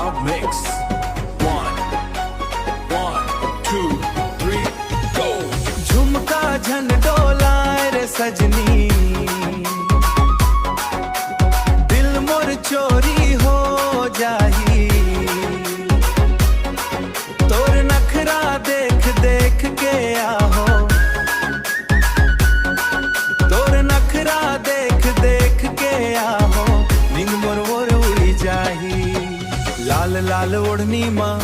Love Mix. One, two, three, go. झुमका झन डोलाए रे सजनी, दिल मोर चोरी हो जाही। तोर नखरा देख देख के आहो, तोर नखरा देख देख के आहो, नींद मोर मोर उड़ी जाही। लाल लाल ओढ़नी माँ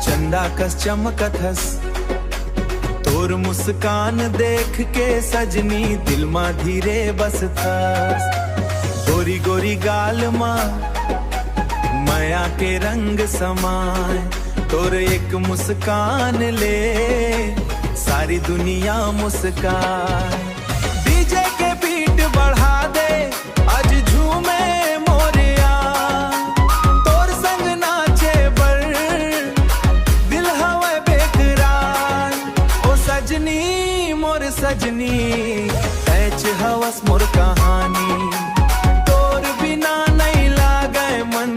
चंदा कस चमकत हस, तोर मुस्कान देख के सजनी दिल माँ धीरे बसथस। गोरी गोरी गाल माँ माया के रंग समाए, तोर एक मुस्कान ले सारी दुनिया मुस्काए। डीजे के बीट बढ़ा दे आज झूमे मोरिया, तोर संग नाचे बर दिल हवा बेकरार। ओ सजनी मोर सजनी ऐच हवस मोर कहानी, तोर बिना नहीं लागे मन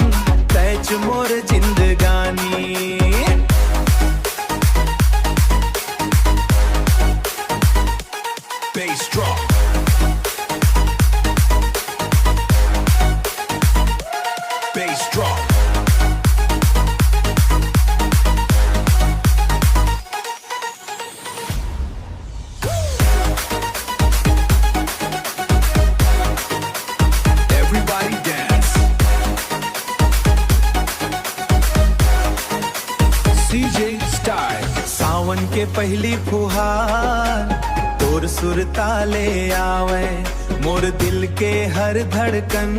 तैच मोर जिंदगानी। Bass drop. Bass drop. Everybody dance. CJ Style. सावन के पहली फुहार तोर सुर ताले आवे, मोर दिल के हर धड़कन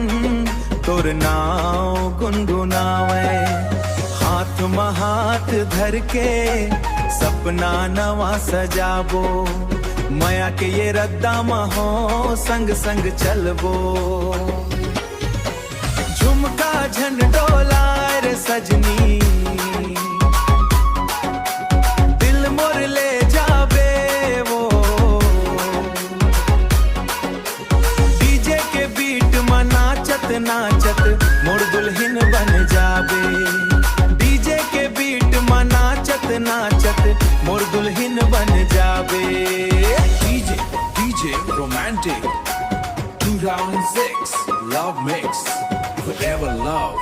तोर नाव गुनगुनावे। हाथ में हाथ धर के सपना नवा सजाबो, माया के ये रद्दा महो संग संग चलबो। झुमका झन डोलाए रे सजनी, दिल मोर ले जाबे वो। डीजे के बीट में नाचत नाचत मोर दुल्हन बन जाबे। डीजे के बीट में नाचत नाचत मोर दुल्हन बन जाबे। DJ Romantic 2006 Love Mix. Forever love.